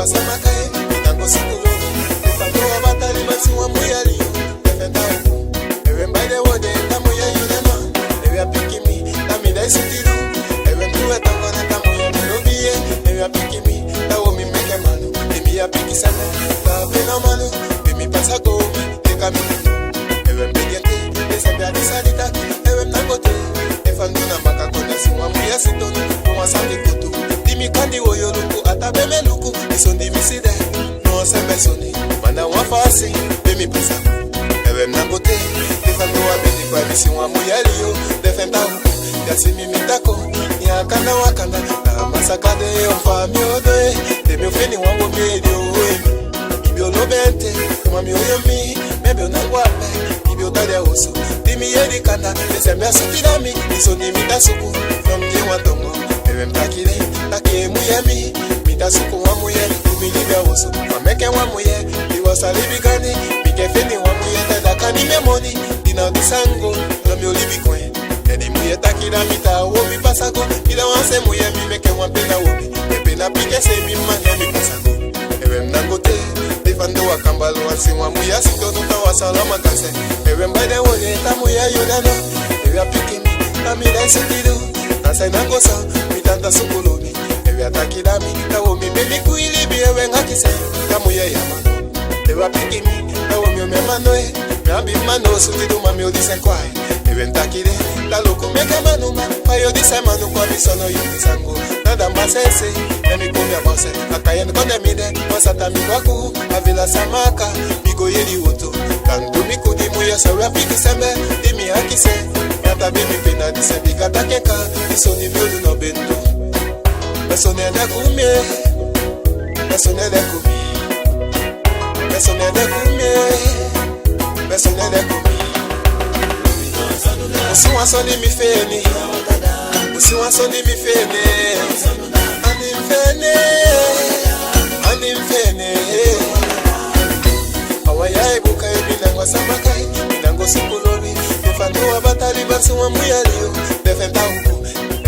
Samakae, Nango Sikulu, Fando Batali Masiwa Muyari, Defendao, even by the word, Tamuya Yunema, they are picking me, Tamida City, even do it, Tamuya Melobie, they are picking me, Taomi Megamano, they be a picky Sana, Tabina Manu, they me pass a go, they come in, even Begate, they said that this Adita, even Nagote, if I do not make a connection, one way I sit on, one Sunday Kutu, Dimi Kandi Woyoluku, Atabeme Luku, it's on the visit. No Sembesoni, Mana Wafasi, Demi Pisa, Even Nagote, Defendo Abedi Quadisi Wamuyario, Defendao, Yassimi Mitako, Yakana Wakanda, Masakade, Famio de, Demi Fini Wamedio, Ibio Lobente, Mamio Yomi, maybe Nawape, Ibio Dadeoso, Dimi Erikanda, Sembesu Pinami, Isoni Mitasuku, from Yewatongo, Even Takire, Take Muyami, Mitasuku Wamuyari, Umilibia Oso, Mameke Wamuye, he was a libigani, Mikefeni Wamuye, Dakani Memoni, Dina Disango, Romeo Libicoin, Eddie Muye Takira Mita, Womi Pasago, Ida Wanse Muye, Mimeke Wampena Womi, Epena Pike Semi Manyami Pasago, Even Nangote, Defando Wakambalo, Siwa Muya Sito, Wasalama Kase, Even by the way, Tamuya Yunano, they are picking me, Tamida Sitido, Nasanangosa, Mitanda Sukuloni. Atakidami, Naomi, baby, Kuili, be a Wengakise, Tamuya Yamano. They were picking me, Naomi, Memanoe, Nabi Mano, Sutido, Mamio, this and quiet. Even Takide, La Loco, Megamanuma, Payo, this and Manu, Quamisono, Yusango, Nadamba Sense, and Mikoya Bosse, Akayan Condemide, Masatami Waku, Avila Samaka, Migo Yeli Woto, Kandu Mikudi Muya, Sara Pikisembe, Dimi Akise, Yata Baby Pina, Disabika Takeka, Isoni Vulu no Bendo. Personnel de Koumé, personnel de Koumé, personnel de Koumé, personnel de Koumé. Osuwa soni mi fene, Osuwa soni mi fene, Anim fene. Awaya ibuka ebinango Samakai, binango Sikulori, Defando Batali Basuwa Muyari, Defendao,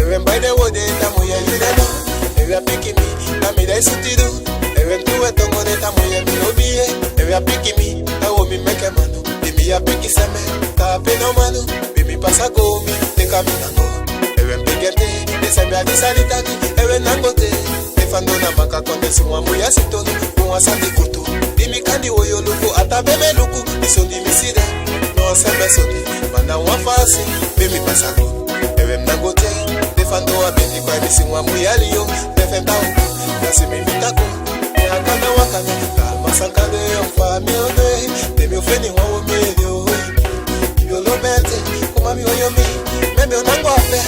even by the word, Tamuya Yunema. They are picking me, Tamida Sutido, even to a tongue de Tamuya Milobie, they are picking me, Naomi Mekamano, they be a picky Same, Tapeno Manu, Bimi Pasago, they come in and go, even Pigate, they send me a disaditaki, even Nangote, they found on a maca connection, one way as it told, who was at the Kutu, Dimi Kandi Woyoluku, Atabeme Luku, this on the Missida, no Sembesoni, Mana Wafasi, Bimi Pasago, even Nangote. Defando Abedi Quadisi Wamuyalio, Defendao, Yassimi Mitako, Yakana Wakana, Masakade, Famio de, Demi Feni Wamedio, Ibio Lobente, Kumami Oyomi, Maybe Nanguape,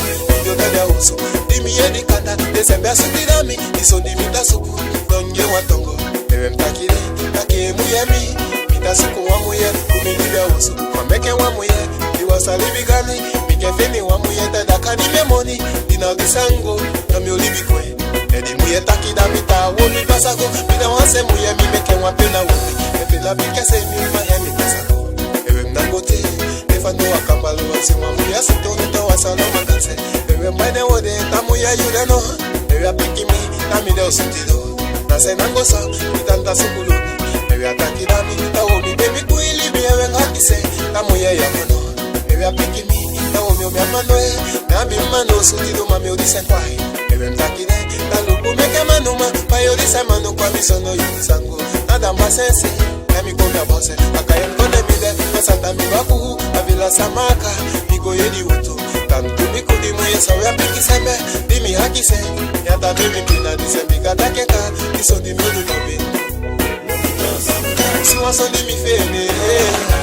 Ibio Dadeoso, Dimi Erikanda, Desembesu Dinami, Isoni Mitasuku, Donye Watongo, Even Takire, Take Muyami, Mitasuku Wamuye, Umilibia Oso, Mameke Wamuye, he was a libigani, Mikefeni Wamuye, Dakani Memoni. Dina Disango, Romeo Libicoin, Eddie Muye Takida Mita, Womi Pasago, Mina Wanse Muye, Mimeke Wampena Womi, Epela Picase, Miami Pasago, Even Nangote, Defando Wakambalo, Sima Muya Sito, Wasalama Kase, Even by the word, Tamuya Yudano, they are picking me, Tamida Sutido, Nasanangosa, Mitanda Sukuloni, they are Takida Mita, Womi, Baby Kuili, be a Wengakise, Tamuya Yamano, they are picking me. Naomi Manoe, Nabi Mano, Sutido, Mamio, this and quiet. Even Takide, Naluku, Megamanuma, Payo, this and Manu, Quamisono, Yusango, Nadamba Sense, Namikoya Bosse, Akayan Condemide, Masata Mibaku, Avila Samaka, Migo Yedi Uto, Tantu Mikudi Muye, Sawa Pikisembe, Dimi Hakise, Yata Baby Pina, Disembika Takeka, Isoni Mulu Nobe. Siwa Soni Mi Fene.